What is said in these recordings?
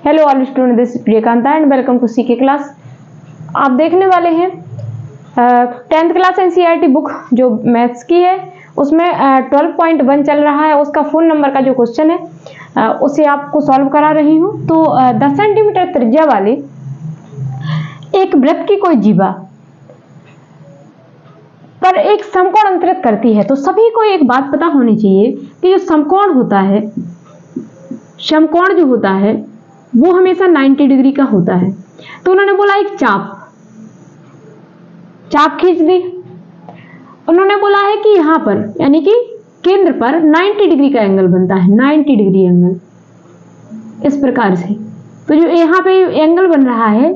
Hello all student, this is Priyakanta and welcome to CK class. आप देखने वाले हैं 10th क्लास एनसीईआरटी बुक जो मैथ्स की है, उसमें 12.1 चल रहा है। उसका फोन नंबर का जो क्वेश्चन है उसे आपको सॉल्व करा रही हूँ। तो 10 सेंटीमीटर त्रिज्या वाली एक वृत्त की कोई जीवा पर एक समकोण अंतरित करती है। तो सभी को एक बात पता होनी चाहिए कि जो समकोण होता है, समकोण जो होता है वो हमेशा 90 डिग्री का होता है। तो उन्होंने बोला एक चाप खींच दी। उन्होंने बोला है कि यहां पर यानी कि केंद्र पर 90 डिग्री का एंगल बनता है, 90 डिग्री एंगल इस प्रकार से। तो जो यहाँ पे एंगल बन रहा है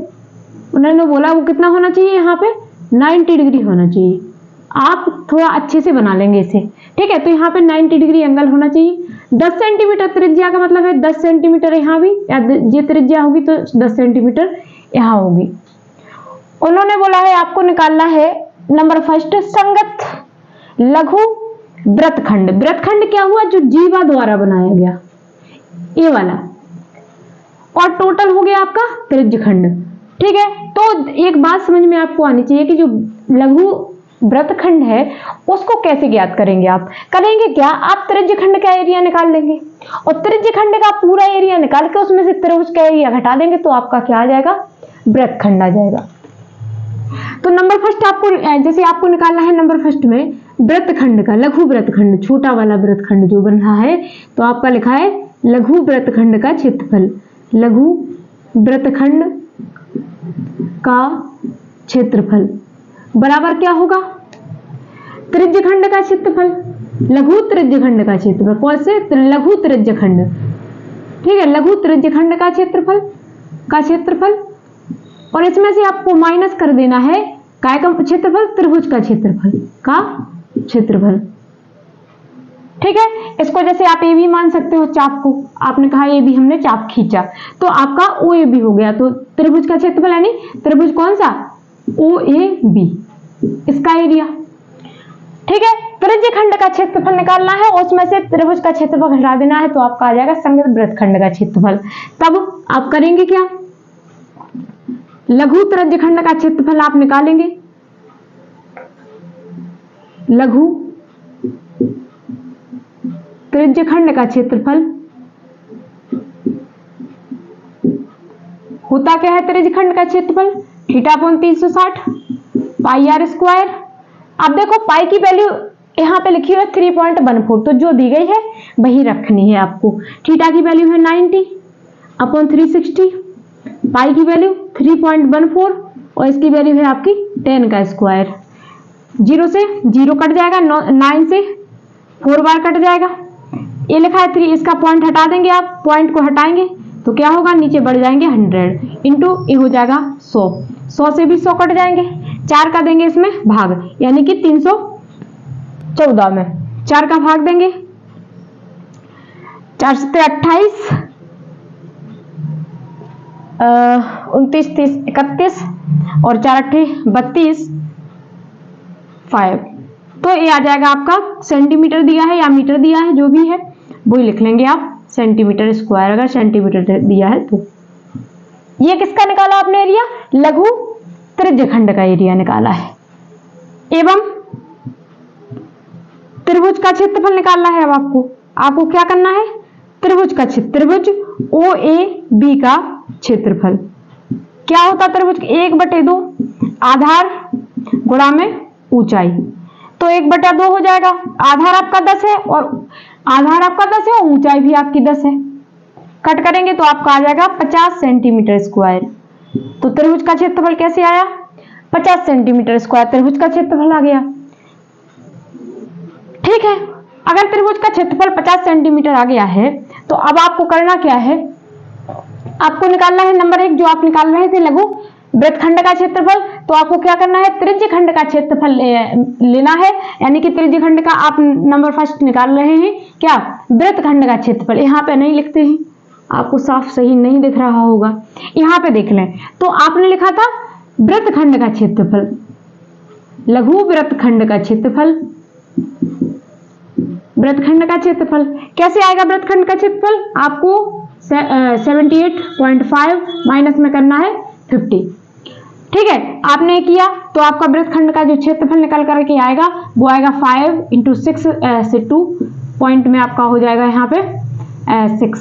उन्होंने बोला वो कितना होना चाहिए, यहाँ पे 90 डिग्री होना चाहिए। आप थोड़ा अच्छे से बना लेंगे इसे, ठीक है। तो यहाँ पे 90 डिग्री एंगल होना चाहिए। 10 सेंटीमीटर त्रिज्या का मतलब है 10 सेंटीमीटर यहाँ भी, या ये त्रिज्या होगी तो 10 सेंटीमीटर यहाँ होगी। उन्होंने बोला है आपको निकालना है नंबर फर्स्ट, संगत लघु वृत्तखंड। वृत्तखंड क्या हुआ, जो जीवा द्वारा बनाया गया ये वाला, और टोटल हो गया आपका त्रिज्यखंड, ठीक है। तो एक बात समझ में आपको आनी चाहिए कि जो लघु वृत्तखंड है उसको कैसे ज्ञात करेंगे। आप करेंगे क्या, आप त्रिज्यखंड का एरिया निकाल लेंगे और त्रिज्यखंड का पूरा एरिया निकाल के उसमें से त्रिभुज का एरिया घटा देंगे तो आपका क्या आ जाएगा, वृत्तखंड आ जाएगा। तो नंबर फर्स्ट आपको, जैसे आपको निकालना है नंबर फर्स्ट में वृत्तखंड का, लघु वृत्तखंड, छोटा वाला वृत्तखंड जो बन रहा है, तो आपका लिखा है लघु वृत्तखंड का क्षेत्रफल। लघु वृत्तखंड का क्षेत्रफल बराबर क्या होगा, त्रिज्यखंड का क्षेत्रफल, लघु त्रिज्यखंड का क्षेत्रफल। कौन से, लघु त्रिज्यखंड, ठीक है, लघु त्रिज्यखंड का क्षेत्रफल। और इसमें से आपको माइनस कर देना है काय का क्षेत्रफल, त्रिभुज का क्षेत्रफल, ठीक है। इसको जैसे आप ए बी मान सकते हो, चाप को आपने कहा ए बी, हमने चाप खींचा तो आपका ओ ए बी हो गया। तो त्रिभुज का क्षेत्रफल यानी त्रिभुज कौन सा, ओ ए बी, इसका एरिया, ठीक है। त्रिज्यखंड का क्षेत्रफल निकालना है, उसमें से त्रिभुज का क्षेत्रफल घटा देना है तो आपका आ जाएगा संगत वृत्तखंड का क्षेत्रफल। तब आप करेंगे क्या, लघु त्रिज्यखंड का क्षेत्रफल आप निकालेंगे, लघु त्रिज्यखंड का क्षेत्रफल होता क्या है, त्रिज्यखंड का क्षेत्रफल theta upon 360 pi r square. अब देखो पाई की वैल्यू यहाँ पे लिखी हुई है 3.14, तो जो दी गई है वही रखनी है आपको। थीटा की वैल्यू है 90 अपॉन 360, पाई की वैल्यू 3.14 और इसकी वैल्यू है आपकी 10 का स्क्वायर। 0 से 0 कट जाएगा, 9 से 4 बार कट जाएगा। ये लिखा है 3, इसका पॉइंट हटा देंगे, आप पॉइंट को हटाएंगे तो क्या होगा, नीचे बढ़ जाएंगे 100 इंटू ये हो जाएगा 100, 100 से भी 100 कट जाएंगे, 4 का देंगे इसमें भाग, यानी कि 314 में 4 का भाग देंगे, 4 से 28, 29, 30, 31 और 4 8 32, 5। तो ये आ जाएगा आपका, सेंटीमीटर दिया है या मीटर दिया है, जो भी है वही लिख लेंगे आप, सेंटीमीटर स्क्वायर अगर सेंटीमीटर दिया है तो। ये किसका निकाला आपने एरिया, लघु त्रिज्यखंड का एरिया निकाला है। एवं त्रिभुज का क्षेत्रफल निकालना है। अब आपको क्या करना है, त्रिभुज का त्रिभुज ओ ए बी का क्षेत्रफल क्या होता, त्रिभुज 1/2 आधार गुणा में ऊंचाई, तो 1/2 हो जाएगा। आधार आपका 10 है और ऊंचाई भी आपकी 10 है, कट करेंगे तो आपका आ जाएगा 50 सेंटीमीटर स्क्वायर। तो त्रिभुज का क्षेत्रफल कैसे आया, 50 सेंटीमीटर स्क्वायर त्रिभुज का क्षेत्रफल आ गया, ठीक है। अगर त्रिभुज का क्षेत्रफल 50 सेंटीमीटर आ गया है तो अब आपको करना क्या है, आपको निकालना है नंबर 1 जो आप निकाल रहे थे लघु वृत्तखंड का क्षेत्रफल। तो आपको क्या करना है, त्रिज्यखंड का क्षेत्रफल लेना है, यानी कि त्रिज्यखंड का आप नंबर फर्स्ट निकाल रहे हैं क्या, वृत्तखंड का क्षेत्रफल। यहाँ पे नहीं लिखते हैं, आपको साफ सही नहीं दिख रहा होगा, यहाँ पे देख लें। तो आपने लिखा था वृत्तखंड का क्षेत्रफल, लघु वृत्तखंड का क्षेत्रफल, वृत्तखंड का क्षेत्रफल कैसे आएगा, वृत्तखंड का क्षेत्रफल आपको 78.5 माइनस में करना है 50। ठीक है, आपने किया तो आपका वृत्तखंड का जो क्षेत्रफल निकल करके आएगा वो आएगा 5 × 6 से 2 पॉइंट में आपका हो जाएगा यहाँ पे 6।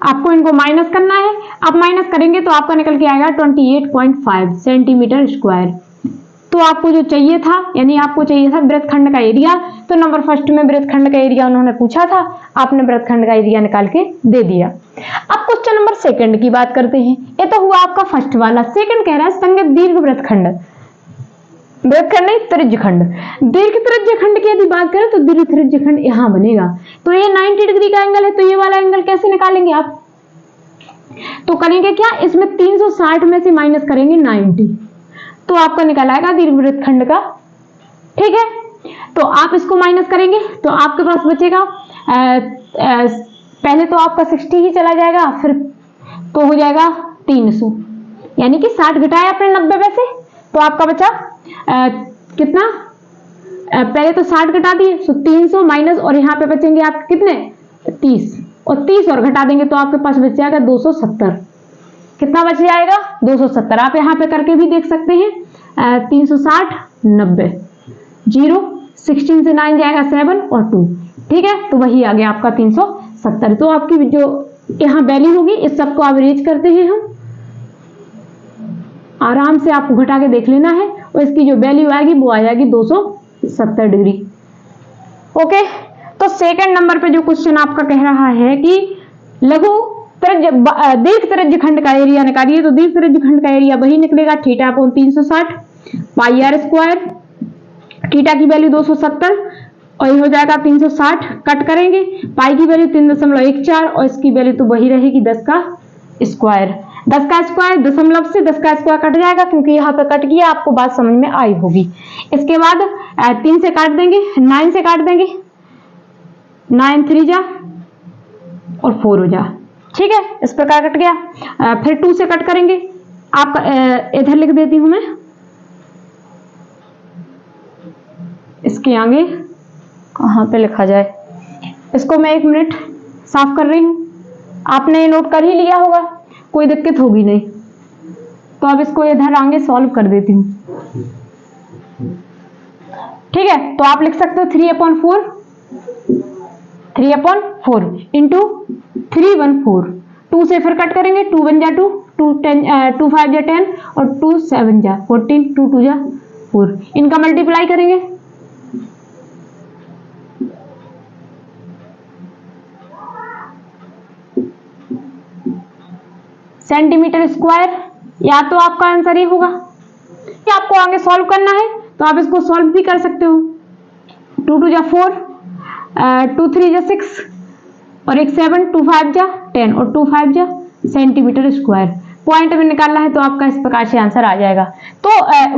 आपको इनको माइनस करना है। आप माइनस करेंगे तो आपका निकल के आएगा 28.5 सेंटीमीटर स्क्वायर। तो आपको जो चाहिए था, यानी आपको चाहिए था वृत्तखंड का एरिया, तो नंबर फर्स्ट में वृत्तखंड का एरिया उन्होंने पूछा था, आपने वृत्तखंड का एरिया निकाल के दे दिया। अब क्वेश्चन नंबर सेकंड की बात करते हैं। ये तो हुआ आपका फर्स्ट वाला। सेकंड कह रहा है संगत दीर्घ वृत्तखंड, वृत्तखंड नहीं त्रिज्यखंड। दीर्घ त्रिज्यखंड की यदि बात करें तो दीर्घ त्रिज्यखंड यहाँ बनेगा। तो ये 90 डिग्री का एंगल है, तो ये वाला एंगल कैसे निकालेंगे आप? तो करेंगे क्या, इसमें 360 में से माइनस करेंगे 90, तो आपका निकल आएगा दीर्घ वृत्तखंड का। ठीक है, तो आप इसको माइनस करेंगे तो आपके पास बचेगा पहले तो आपका 60 ही चला जाएगा, फिर तो हो जाएगा 300, यानी कि 60 घटाया अपने 90 में से, तो आपका बचा कितना, पहले तो 60 घटा दिए, तो 300 माइनस, और यहाँ पे बचेंगे आपके कितने 30, और 30 और घटा देंगे तो आपके पास बच जाएगा 270। कितना बच जाएगा 270। आप यहाँ पे करके भी देख सकते हैं 360 90 0 16 से 9 जाएगा 7 और 2। ठीक है, तो वही आ गया आपका 370। तो आपकी जो यहाँ वैल्यू होगी, इस सबको एवरेज करते हैं हम, आराम से आपको घटा के देख लेना है, और इसकी जो वैल्यू आएगी वो आ जाएगी 270 डिग्री। ओके, तो सेकंड नंबर पे जो क्वेश्चन आपका कह रहा है कि लघु दीर्घ त्रिज्यखंड का एरिया निकालिए, तो दीर्घ त्रिज्यखंड का एरिया वही निकलेगा θ/360 पाई r स्क्वायर। थीटा की वैल्यू 270 और ये हो जाएगा 360, कट करेंगे, पाई की वैल्यू 3.14 और इसकी वैल्यू तो वही रहेगी 10 का स्क्वायर। 10 का स्क्वायर दशमलव से 10 का स्क्वायर कट जाएगा, क्योंकि यहाँ पे कट गया, आपको बात समझ में आई होगी। इसके बाद 3 से काट देंगे, 9 से काट देंगे, 9 3 जा और 4 हो जा। ठीक है, इस प्रकार कट गया। फिर 2 से कट करेंगे, आपका इधर लिख देती हूं मैं, इसके आगे कहां पे लिखा जाए, इसको मैं 1 मिनट साफ कर रही हूं। आपने नोट कर ही लिया होगा, कोई दिक्कत होगी नहीं। तो अब इसको इधर आगे सॉल्व कर देती हूं। ठीक है, तो आप लिख सकते हो 3/4 इंटू 314। 2 से फिर कट करेंगे, 2 1 जा 2, 2 5 जा 10 और 2 7 जा 14, 2 2 जा 4। इनका मल्टीप्लाई करेंगे, सेंटीमीटर स्क्वायर। या तो आपका आंसर ये होगा, कि आपको आगे सॉल्व करना है तो आप इसको सॉल्व भी कर सकते हो। 2 2 जा 4, 2 3 जा 6 और 1 7, 2 5 जा 10 और 2 5 जा सेंटीमीटर स्क्वायर। पॉइंट में निकालना है तो आपका इस प्रकार से आंसर आ जाएगा। तो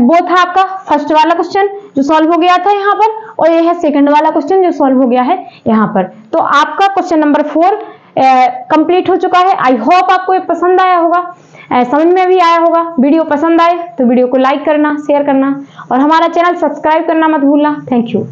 वो था आपका फर्स्ट वाला क्वेश्चन जो सॉल्व हो गया था यहाँ पर, और ये है सेकंड वाला क्वेश्चन जो सॉल्व हो गया है यहाँ पर। तो आपका क्वेश्चन नंबर 4 कंप्लीट हो चुका है। आई होप आपको ये पसंद आया होगा, समझ में भी आया होगा। वीडियो पसंद आए तो वीडियो को लाइक करना, शेयर करना और हमारा चैनल सब्सक्राइब करना मत भूलना। Thank you.